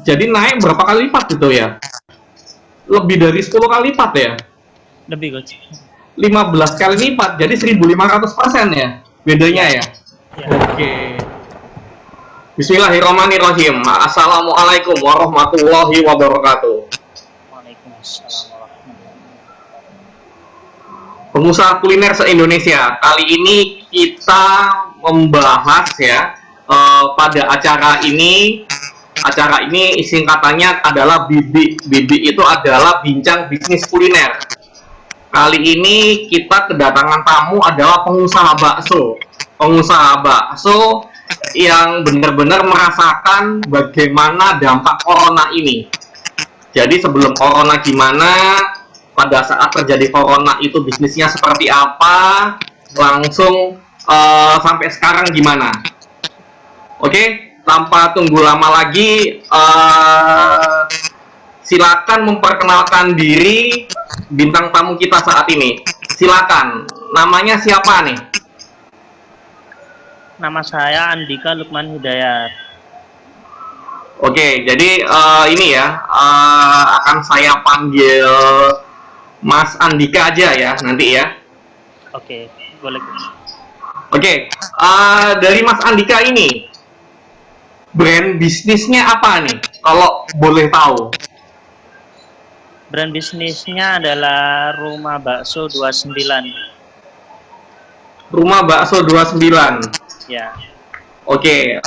Jadi naik berapa kali lipat gitu ya? Lebih dari 10 kali lipat ya? Lebih, Coach. 15 kali lipat, jadi 1.500% ya bedanya Ya, ya? ya. Oke. Bismillahirrahmanirrahim. Assalamualaikum warahmatullahi wabarakatuh. Waalaikumsalam warahmatullahi wabarakatuh. Pengusaha kuliner se-Indonesia. Kali ini kita membahas ya pada acara ini. Acara ini singkatannya adalah BIBI. BIBI itu adalah Bincang Bisnis Kuliner. Kali ini kita kedatangan tamu adalah pengusaha bakso. Pengusaha bakso yang benar-benar merasakan bagaimana dampak corona ini. Jadi sebelum corona gimana, pada saat terjadi corona itu bisnisnya seperti apa, langsung sampai sekarang gimana. Oke, tanpa tunggu lama lagi, silakan memperkenalkan diri bintang tamu kita saat ini. Silakan, namanya siapa nih? Nama saya Andika Lukman Hidayat. Oke, jadi ini ya akan saya panggil Mas Andika aja ya nanti ya. Oke, boleh, Coach. Oke, dari Mas Andika ini brand bisnisnya apa nih? Kalau boleh tahu. Brand bisnisnya adalah Rumah Bakso 29. Rumah Bakso 29. Ya. Oke,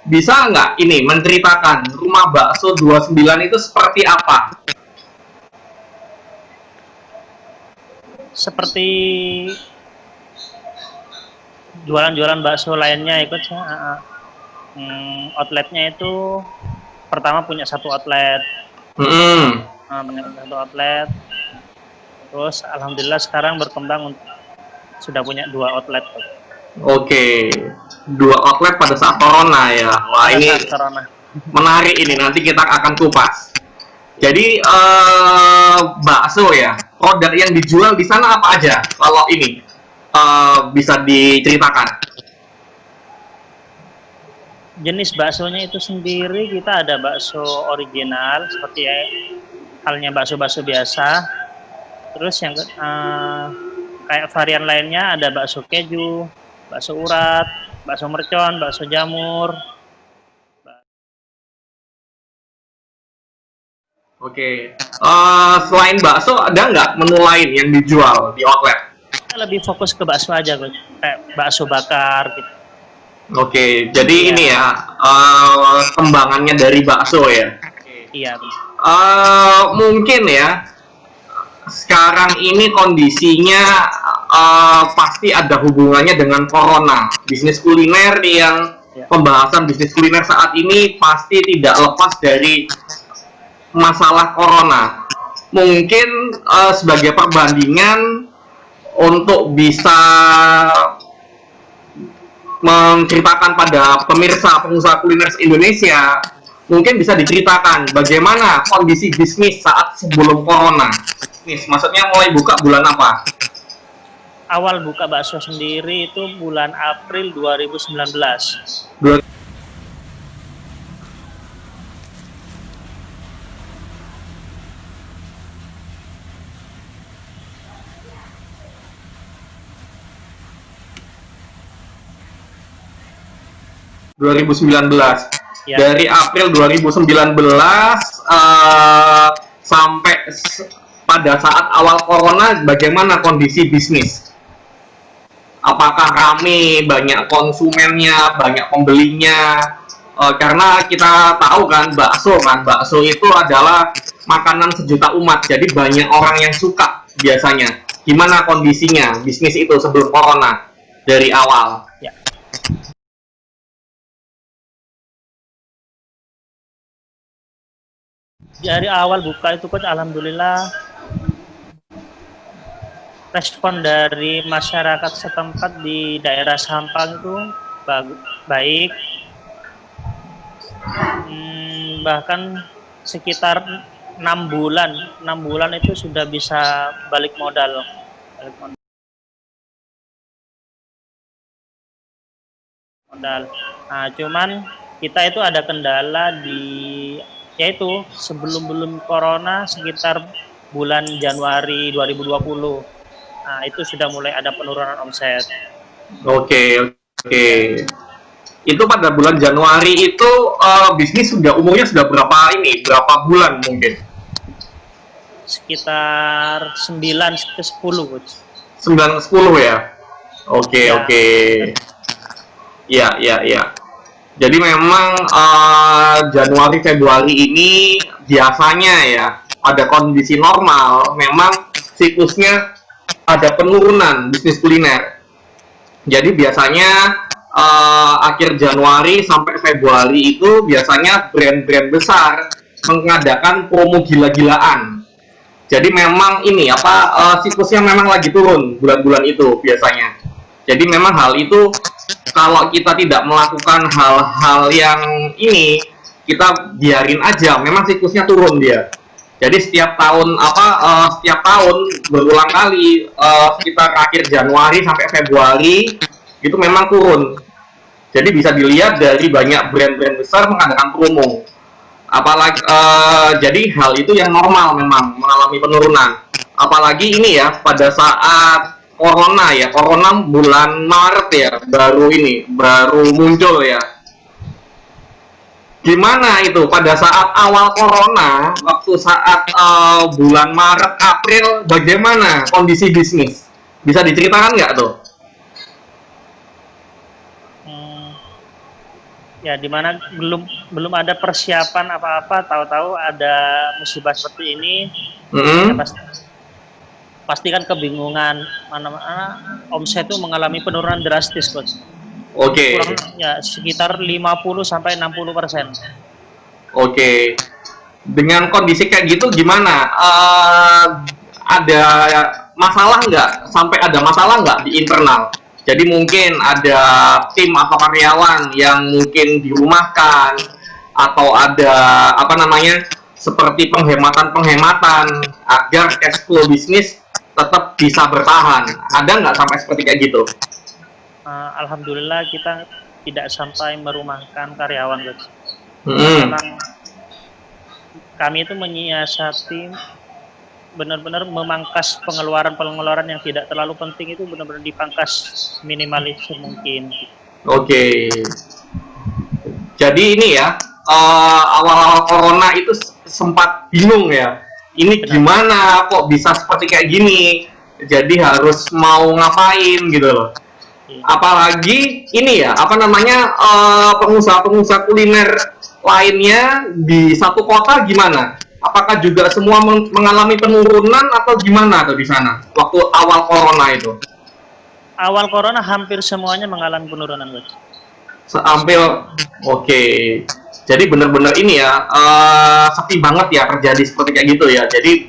bisa nggak ini menceritakan Rumah Bakso 29 itu seperti apa? Seperti jualan-jualan bakso lainnya ikut outletnya itu pertama punya satu outlet. Punya satu outlet. Terus alhamdulillah sekarang berkembang sudah punya 2 outlet. Oke, 2 outlet pada saat corona ya. Wah, Pada ini saat corona. menarik ini, nanti kita akan kupas. Jadi bakso ya, produk yang dijual di sana apa aja? Kalau ini bisa diceritakan. Jenis baksonya itu sendiri kita ada bakso original seperti halnya bakso-bakso biasa. Terus yang kayak varian lainnya ada bakso keju, bakso urat, bakso mercon, bakso jamur. Oke, selain bakso ada nggak menu lain yang dijual di outlet? Kita lebih fokus ke bakso aja, Coach. Kayak bakso bakar gitu. Oke, jadi Iya. ini ya kembangannya dari bakso ya. Iya. Mungkin ya sekarang ini kondisinya pasti ada hubungannya dengan corona. Bisnis kuliner yang pembahasan bisnis kuliner saat ini pasti tidak lepas dari masalah corona. Mungkin sebagai perbandingan untuk bisa menceritakan pada pemirsa pengusaha kuliner Indonesia, mungkin bisa diceritakan bagaimana kondisi bisnis saat sebelum corona. Bisnis, maksudnya mulai buka bulan apa? Awal buka bakso sendiri itu bulan April 2019. 2019. Ya. Dari April 2019 sampai pada saat awal corona, bagaimana kondisi bisnis? Apakah rame, banyak konsumennya, banyak pembelinya? Karena kita tahu kan bakso itu adalah makanan sejuta umat, jadi banyak orang yang suka biasanya. Gimana kondisinya bisnis itu sebelum corona dari awal? Ya. Dari awal buka itu, Coach, alhamdulillah respon dari masyarakat setempat di daerah Sampang itu baik. Bahkan sekitar 6 bulan itu sudah bisa balik modal. Nah, cuman kita itu ada kendala di, yaitu sebelum corona sekitar bulan Januari 2020. Nah, itu sudah mulai ada penurunan omset. Oke, oke. Itu pada bulan Januari itu bisnis umurnya sudah berapa bulan mungkin? Sekitar 9 ke 10, Coach. 9 ke 10 ya? Oke, Ya. oke. Ya, ya, ya. Jadi memang Januari Februari ini biasanya ya pada kondisi normal memang siklusnya ada penurunan bisnis kuliner. Jadi biasanya akhir Januari sampai Februari itu biasanya brand-brand besar mengadakan promo gila-gilaan. Jadi memang ini siklusnya memang lagi turun bulan-bulan itu biasanya. Jadi memang hal itu kalau kita tidak melakukan hal-hal yang ini, kita biarin aja, memang siklusnya turun dia. Jadi setiap tahun berulang kali sekitar akhir Januari sampai Februari itu memang turun. Jadi bisa dilihat dari banyak brand-brand besar mengadakan promo. Apalagi jadi hal itu yang normal memang mengalami penurunan. Apalagi ini ya pada saat corona bulan Maret ya baru muncul ya. Gimana itu pada saat awal corona, waktu saat bulan Maret April, bagaimana kondisi bisnis? Bisa diceritakan nggak tuh? Ya, dimana belum ada persiapan apa-apa, tahu-tahu ada musibah seperti ini, ya pasti kan kebingungan, mana omset itu mengalami penurunan drastis, Coach. Oke. Kurang ya sekitar 50-60%. Oke. Dengan kondisi kayak gitu gimana? Ada masalah nggak? Sampai ada masalah nggak di internal? Jadi mungkin ada tim atau karyawan yang mungkin dirumahkan atau ada seperti penghematan agar cash flow bisnis tetap bisa bertahan. Ada nggak sampai seperti kayak gitu? Alhamdulillah kita tidak sampai merumahkan karyawan, Coach. Memang kami itu menyiasati benar-benar memangkas pengeluaran yang tidak terlalu penting, itu benar-benar dipangkas minimalis mungkin. Oke. Jadi ini ya awal-awal corona itu sempat bingung ya. Ini gimana kok bisa seperti kayak gini? Jadi harus mau ngapain gitu loh. Apalagi ini ya pengusaha-pengusaha kuliner lainnya di satu kota gimana? Apakah juga semua mengalami penurunan atau gimana tuh di sana waktu awal corona itu? Awal corona hampir semuanya mengalami penurunan, Coach. Oke. Jadi benar-benar ini ya sepi banget ya terjadi seperti kayak gitu ya. Jadi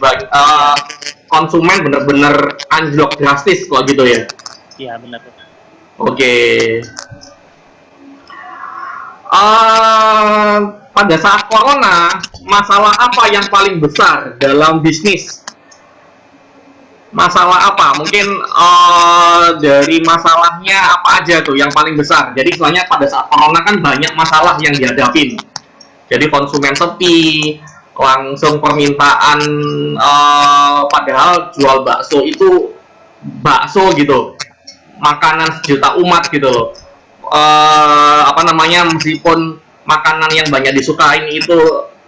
konsumen benar-benar anjlok drastis kalau gitu ya. Iya, benar. Oke. Pada saat corona, masalah apa yang paling besar dalam bisnis? Masalah apa? Mungkin dari masalahnya apa aja tuh yang paling besar? Jadi soalnya pada saat corona kan banyak masalah yang dihadapin. Jadi konsumen sepi, langsung permintaan padahal jual bakso itu bakso gitu, makanan sejuta umat gitu loh. Meskipun makanan yang banyak disukain itu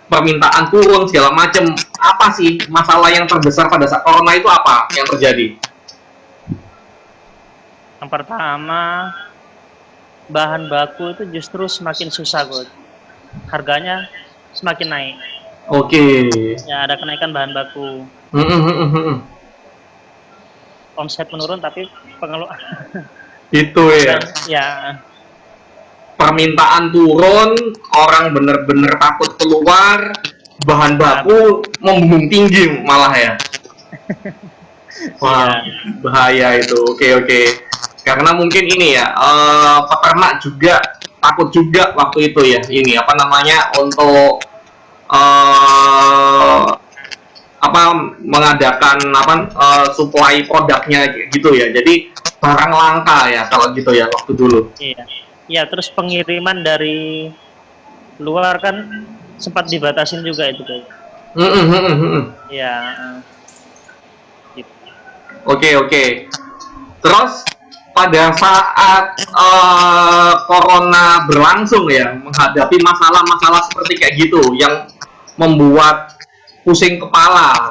permintaan turun segala macam. Apa sih masalah yang terbesar pada saat corona itu apa yang terjadi? Yang pertama, bahan baku itu justru semakin susah, Coach. Harganya semakin naik. Oke. Ya, ada kenaikan bahan baku. Omset menurun tapi pengeluaran itu ya. Ya. Permintaan turun, orang bener-bener takut keluar, bahan baku membumbung tinggi malah ya. Wah, bahaya itu. Oke. Karena mungkin ini ya, peternak juga takut juga waktu itu ya. Ini untuk mengadakan supply produknya gitu ya. Jadi barang langka ya kalau gitu ya waktu dulu. Iya. Ya, terus pengiriman dari luar kan sempat dibatasin juga itu Coach. Ya, gitu. Oke. Terus pada saat corona berlangsung ya, menghadapi masalah-masalah seperti kayak gitu yang membuat pusing kepala.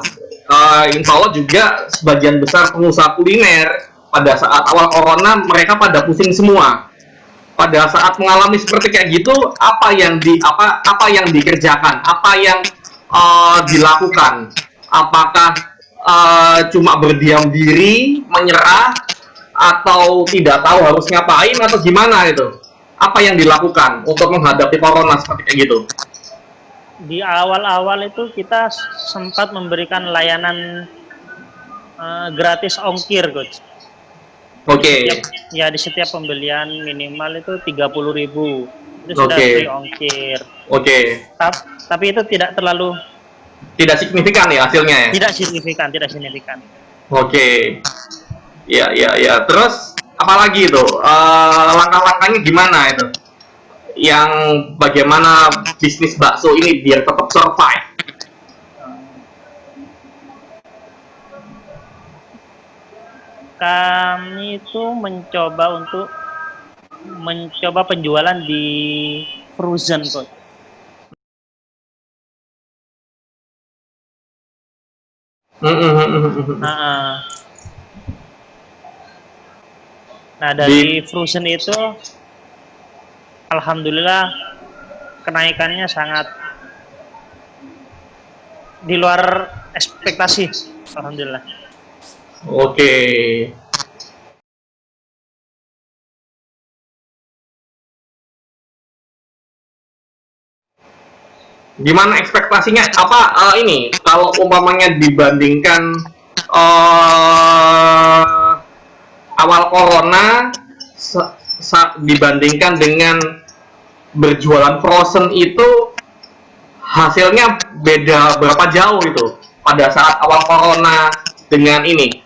Insya Allah juga sebagian besar pengusaha kuliner pada saat awal corona mereka pada pusing semua. Pada saat mengalami seperti kayak gitu, apa yang dikerjakan, apa yang dilakukan? Apakah cuma berdiam diri, menyerah, atau tidak tahu harus ngapain atau gimana itu? Apa yang dilakukan untuk menghadapi corona seperti kayak gitu? Di awal-awal itu kita sempat memberikan layanan gratis ongkir, Coach. Oke. Di setiap pembelian minimal itu 30.000 itu sudah free ongkir. Oke. Tapi itu tidak signifikan ya hasilnya ya? Tidak signifikan. Oke. Ya. Terus apalagi itu? Langkah-langkahnya gimana itu? Yang bagaimana bisnis bakso ini biar tetap survive? Kami itu mencoba penjualan di frozen, Coach. Nah, dari frozen itu alhamdulillah kenaikannya sangat di luar ekspektasi, alhamdulillah. Oke. Gimana ekspektasinya? Ini kalau umpamanya dibandingkan awal corona dibandingkan dengan berjualan frozen itu hasilnya beda berapa jauh itu pada saat awal corona dengan ini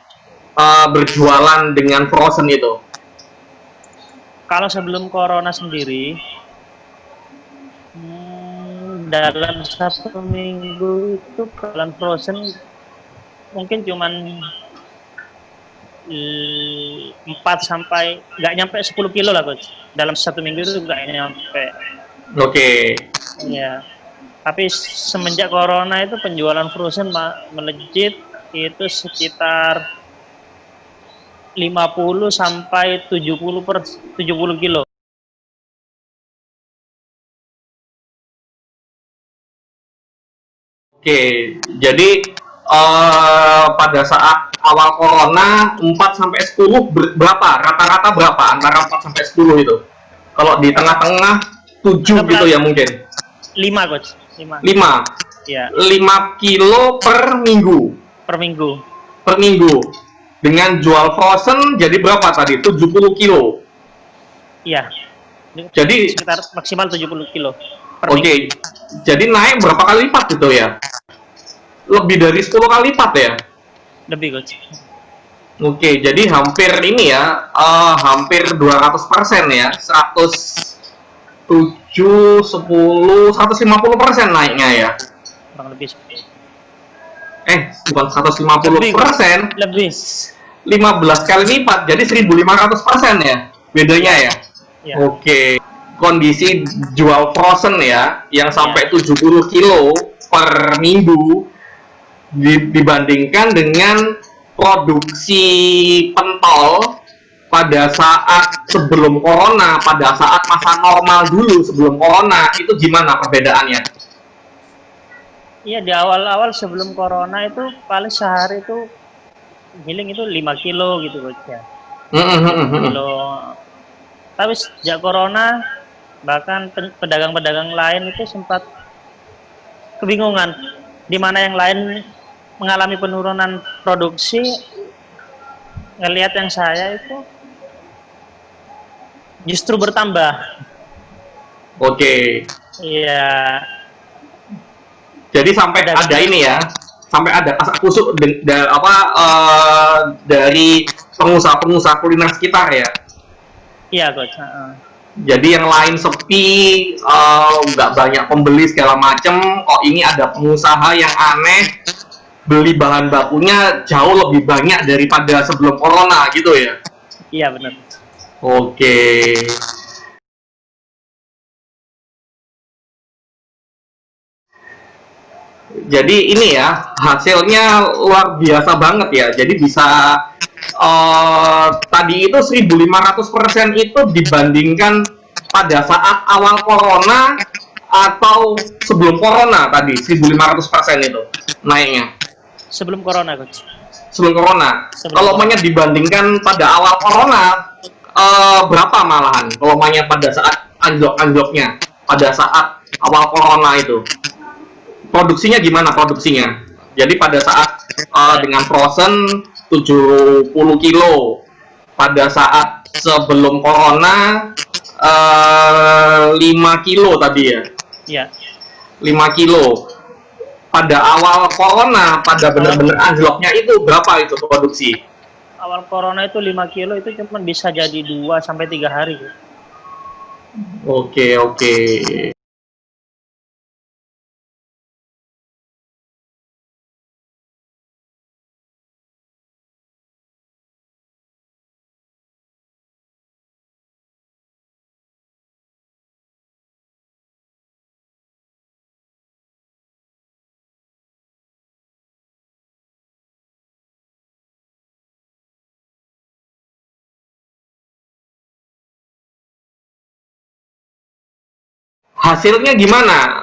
berjualan dengan frozen itu? Kalau sebelum corona sendiri dalam 1 minggu itu jualan frozen mungkin cuman 4 sampai nggak nyampe 10 kilo lah, Coach. Dalam 1 minggu itu nggak nyampe. Oke. Ya. Tapi semenjak corona itu penjualan frozen melejit itu sekitar 50 sampai 70 kilo. Oke, jadi pada saat awal corona 4 sampai 10 berapa? Rata-rata berapa? Antara 4 sampai 10 itu. Kalau di tengah-tengah 7 gitu ya mungkin. 5, Coach. 5. Ya. 5 kilo per minggu. Per minggu. Dengan jual frozen jadi berapa tadi? 70 kilo. Iya. Jadi sekitar maksimal 70 kilo. Oke. Jadi naik berapa kali lipat gitu ya? Lebih dari 10 kali lipat ya? Lebih, Coach. Oke, jadi hampir ini ya, hampir 200% ya, 107, 10, 150% naiknya ya? Kurang lebih seperti itu. Bukan 150%, lebih 15 kali lipat, jadi 1500% ya, bedanya ya? Ya. Oke, kondisi jual frozen ya, yang sampai 70 kilo per minggu, dibandingkan dengan produksi pentol pada saat sebelum corona, pada saat masa normal dulu sebelum corona, itu gimana perbedaannya? Iya, di awal-awal sebelum corona itu paling sehari itu giling itu 5 kilo gitu, Coach ya. Kilo. Tapi sejak corona bahkan pedagang-pedagang lain itu sempat kebingungan di mana yang lain mengalami penurunan produksi, ngelihat yang saya itu justru bertambah. Oke. Iya. Jadi sampai ada ini ya, sampai ada kasak kusuk dari pengusaha-pengusaha kuliner sekitar ya. Iya, Coach. Jadi yang lain sepi, nggak banyak pembeli segala macem. Kok ini ada pengusaha yang aneh, beli bahan bakunya jauh lebih banyak daripada sebelum corona gitu ya. Iya benar. Oke. Jadi ini ya hasilnya luar biasa banget ya. Jadi bisa tadi itu 1.500% itu dibandingkan pada saat awal corona atau sebelum corona tadi 1.500% itu naiknya Sebelum corona, Coach. sebelum corona. Sebelum Kalau corona. banyak dibandingkan pada awal corona berapa malahan kalau banyak pada saat anjlok-anjloknya pada saat awal corona itu produksinya gimana produksinya? Jadi pada saat dengan frozen 70 kilo, pada saat sebelum corona 5 kilo tadi ya, Iya. 5 kilo. Pada awal corona, pada Awal benar-benar anjloknya itu berapa itu produksi? awal corona itu 5 kilo itu cuma bisa jadi 2 sampai 3 hari. Oke, oke. Hasilnya gimana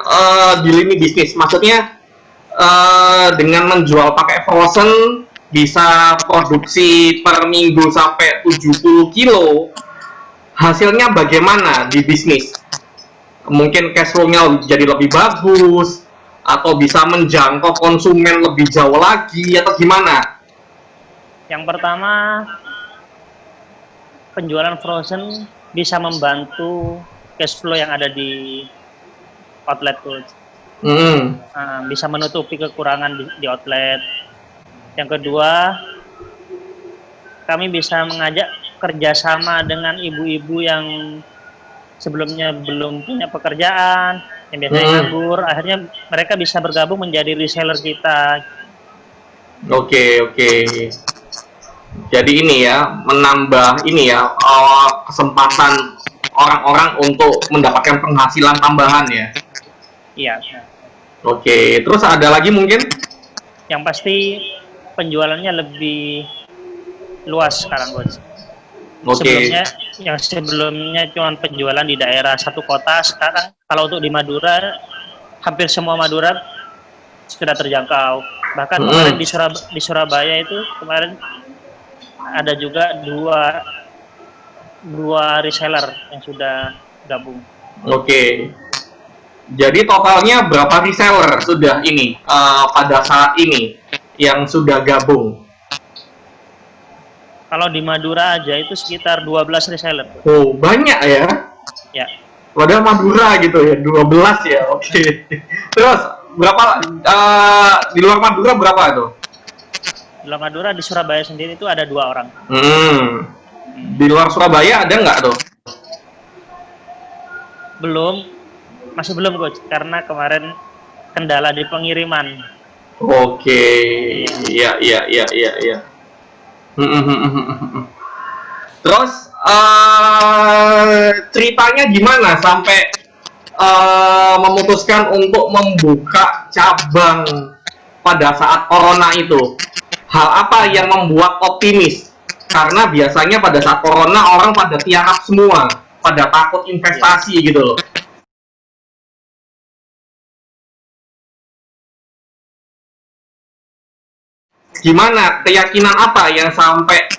di lini bisnis? Maksudnya dengan menjual pakai frozen bisa produksi per minggu sampai 70 kilo, hasilnya bagaimana di bisnis? Mungkin cash flow-nya jadi lebih bagus atau bisa menjangkau konsumen lebih jauh lagi atau gimana? Yang pertama, penjualan frozen bisa membantu cash flow yang ada di outlet, Coach. Bisa menutupi kekurangan di outlet. Yang kedua, kami bisa mengajak kerjasama dengan ibu-ibu yang sebelumnya belum punya pekerjaan, yang biasanya nganggur, akhirnya mereka bisa bergabung menjadi reseller kita. Oke, oke. Jadi ini ya menambah ini ya kesempatan orang-orang untuk mendapatkan penghasilan tambahan ya. Iya. Oke, terus ada lagi mungkin? Yang pasti penjualannya lebih luas sekarang, Coach. Oke. Sebelumnya cuma penjualan di daerah satu kota, sekarang kalau untuk di Madura hampir semua Madura sudah terjangkau. Bahkan kemarin di Surabaya itu kemarin ada juga dua reseller yang sudah gabung. Oke. Jadi totalnya berapa reseller sudah ini pada saat ini yang sudah gabung? Kalau di Madura aja itu sekitar 12 reseller. Oh, banyak ya? Ya. Padahal Madura gitu ya, 12 ya. Oke. Terus berapa di luar Madura berapa tuh? Di luar Madura di Surabaya sendiri itu ada 2 orang. Di luar Surabaya ada nggak tuh? Belum, masih belum, Coach, karena kemarin kendala di pengiriman. Oke, iya, iya, iya, iya, iya. Terus ceritanya gimana sampai memutuskan untuk membuka cabang pada saat corona itu? Hal apa yang membuat optimis? Karena biasanya pada saat corona orang pada tiarap semua, pada takut investasi gitu loh. Gimana keyakinan apa yang sampai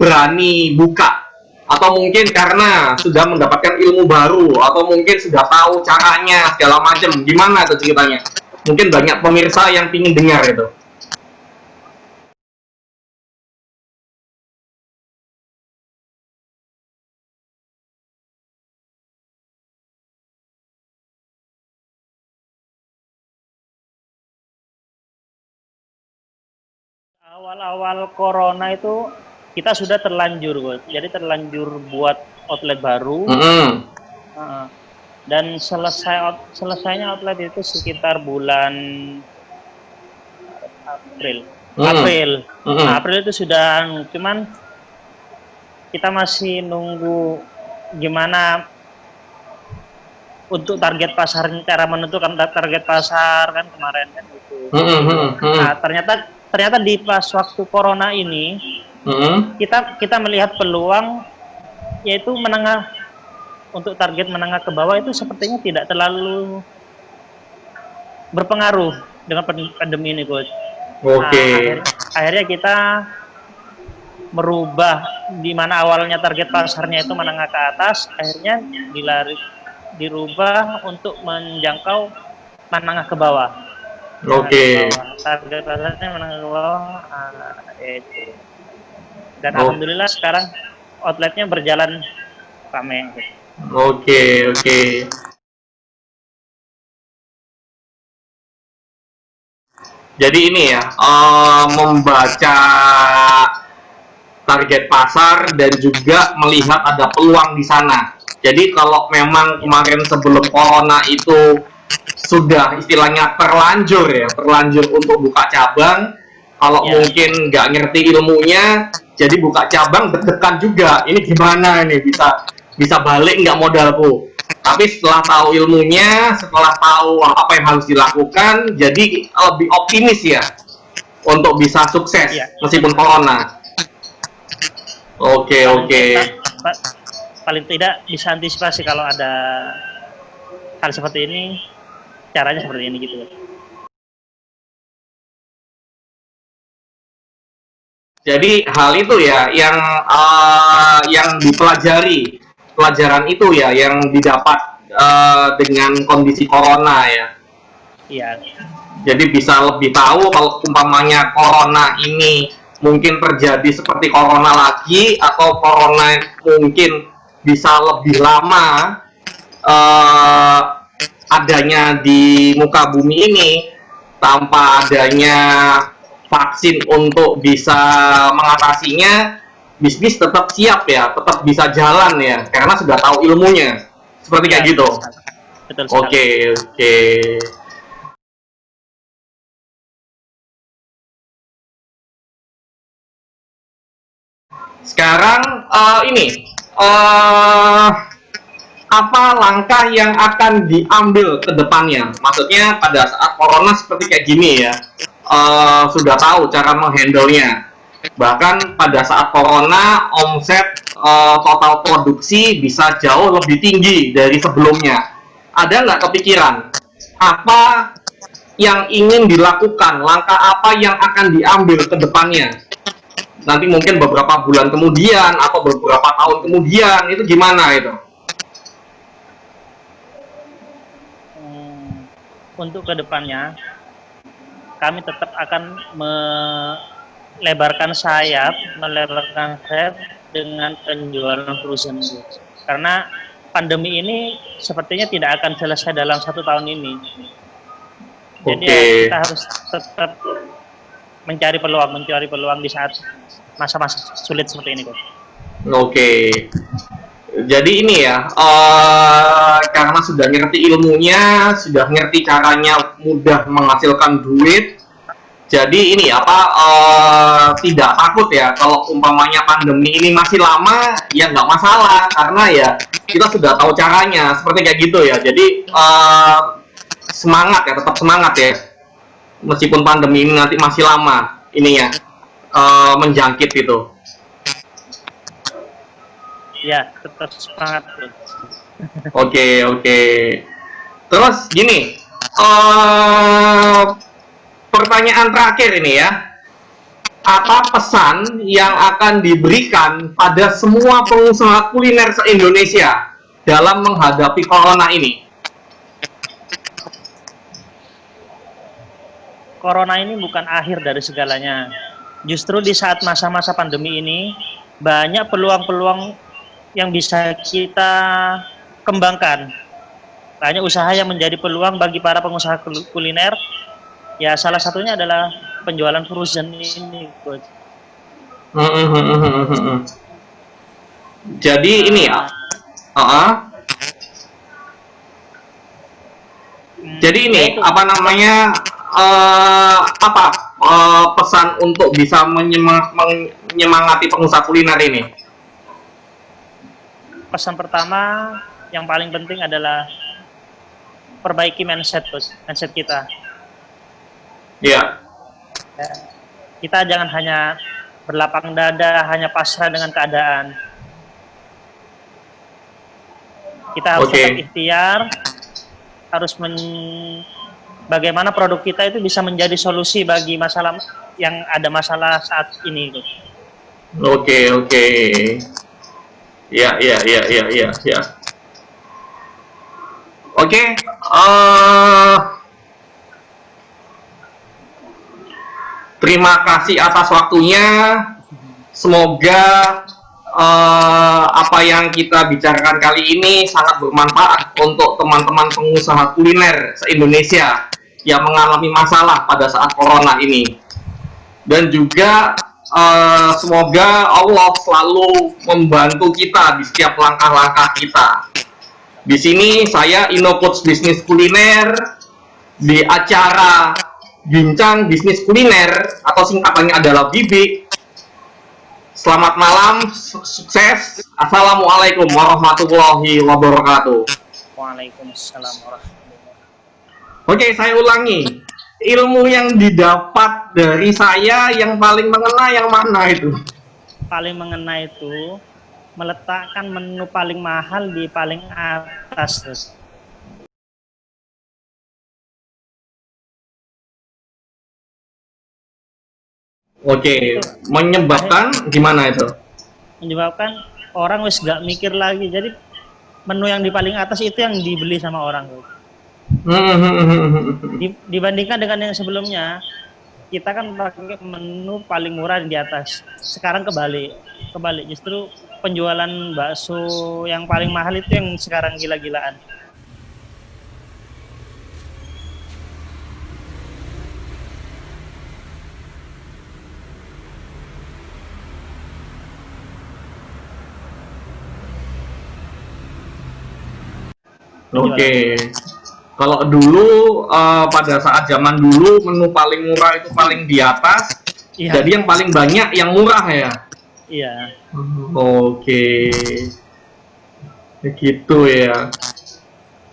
berani buka atau mungkin karena sudah mendapatkan ilmu baru atau mungkin sudah tahu caranya segala macam gimana tuh ceritanya mungkin banyak pemirsa yang ingin dengar itu. Awal-awal corona itu kita sudah terlanjur, Coach. Jadi terlanjur buat outlet baru. Uh, dan selesainya outlet itu sekitar bulan April. April itu sudah, cuman kita masih nunggu gimana untuk target pasar, cara menentukan target pasar kan kemarin kan gitu. Nah, ternyata di pas waktu corona ini kita melihat peluang yaitu menengah, untuk target menengah ke bawah itu sepertinya tidak terlalu berpengaruh dengan pandemi ini, Coach. Nah, akhirnya kita merubah, di mana awalnya target pasarnya itu menengah ke atas, akhirnya dirubah untuk menjangkau menengah ke bawah. Target pasarnya menengah ke bawah, itu. Dan alhamdulillah sekarang outletnya berjalan ramai. Oke. Jadi ini ya, membaca target pasar dan juga melihat ada peluang di sana. Jadi kalau memang kemarin sebelum corona itu sudah istilahnya terlanjur untuk buka cabang, kalau mungkin nggak ngerti ilmunya, jadi buka cabang deg-degan juga. Ini gimana ini, bisa balik nggak modalku? Tapi setelah tahu ilmunya, setelah tahu apa yang harus dilakukan, jadi lebih optimis ya untuk bisa sukses meskipun corona. Oke. Paling tidak bisa antisipasi kalau ada hal seperti ini, caranya seperti ini gitu. Jadi hal itu ya yang dipelajari, pelajaran itu ya yang didapat dengan kondisi corona ya. Iya. Jadi bisa lebih tahu kalau umpamanya corona ini mungkin terjadi seperti corona lagi, atau corona mungkin bisa lebih lama adanya di muka bumi ini tanpa adanya vaksin untuk bisa mengatasinya. Bisnis tetap siap ya, tetap bisa jalan ya, karena sudah tahu ilmunya. Seperti kayak gitu. Betul sekali. Oke. Sekarang apa langkah yang akan diambil ke depannya? Maksudnya pada saat corona seperti kayak gini ya, sudah tahu cara menghandle-nya. Bahkan pada saat corona, omset total produksi bisa jauh lebih tinggi dari sebelumnya. Ada nggak kepikiran apa yang ingin dilakukan, langkah apa yang akan diambil ke depannya? Nanti mungkin beberapa bulan kemudian atau beberapa tahun kemudian, itu gimana itu? Untuk kedepannya, kami tetap akan melebarkan sayap dengan penjualan frozen. Karena pandemi ini sepertinya tidak akan selesai dalam 1 tahun ini. Jadi kita harus tetap mencari peluang di saat masa-masa sulit seperti ini, Coach. Jadi ini ya, karena sudah ngerti ilmunya, sudah ngerti caranya mudah menghasilkan duit, jadi ini tidak takut ya kalau umpamanya pandemi ini masih lama, ya nggak masalah, karena ya kita sudah tahu caranya, seperti kayak gitu ya. Jadi semangat ya, tetap semangat ya, meskipun pandemi ini nanti masih lama ini ya, menjangkit gitu. Ya, tetap semangat. Oke. Terus gini, pertanyaan terakhir ini ya, apa pesan yang akan diberikan pada semua pengusaha kuliner se-Indonesia dalam menghadapi corona ini? Corona ini bukan akhir dari segalanya. Justru di saat masa-masa pandemi ini, banyak peluang-peluang yang bisa kita kembangkan. Banyak usaha yang menjadi peluang bagi para pengusaha kuliner. Ya, salah satunya adalah penjualan frozen ini, Coach. Hmm, hmm, hmm, hmm, hmm, hmm, hmm. Jadi ini ya. Jadi Ya ini itu apa namanya, apa pesan untuk bisa menyemangati pengusaha kuliner ini? pesan pertama yang paling penting adalah perbaiki mindset, Bos. Mindset kita. Ya, Ya. Kita jangan hanya berlapang dada, hanya pasrah dengan keadaan. Kita harus oke, tetap ikhtiar, harus bagaimana produk kita itu bisa menjadi solusi bagi masalah yang ada masalah saat ini gitu. oke, oke. Ya, ya, ya, ya, ya, ya. Oke, terima kasih atas waktunya. Semoga apa yang kita bicarakan kali ini sangat bermanfaat untuk teman-teman pengusaha kuliner se-Indonesia yang mengalami masalah pada saat corona ini. Dan juga semoga Allah selalu membantu kita di setiap langkah-langkah kita. Di sini saya Innocoach Bisnis Kuliner di acara Bincang Bisnis Kuliner atau singkatannya adalah BIBI. Selamat malam, sukses. Assalamualaikum warahmatullahi wabarakatuh. Waalaikumsalam warahmatullahi wabarakatuh. Oke, saya ulangi. Ilmu yang didapat dari saya yang paling mengena yang mana itu? Paling mengena itu meletakkan menu paling mahal di paling atas, terus. Oke, menyebabkan gimana itu? Menyebabkan orang wis gak mikir lagi. Jadi menu yang di paling atas itu yang dibeli sama orang. Dibandingkan dengan yang sebelumnya, kita kan pakai menu paling murah di atas. Sekarang kebalik. Justru penjualan bakso yang paling mahal itu yang sekarang gila-gilaan. Oke. Kalau dulu pada saat zaman dulu menu paling murah itu paling di atas. Iya. Jadi yang paling banyak yang murah ya. Iya. Oke. Begitu ya.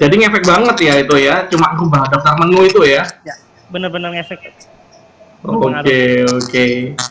Jadi ngefek banget ya itu ya. Cuma rubah daftar menu itu ya. Ya, bener-bener ngefek. Oke, oke.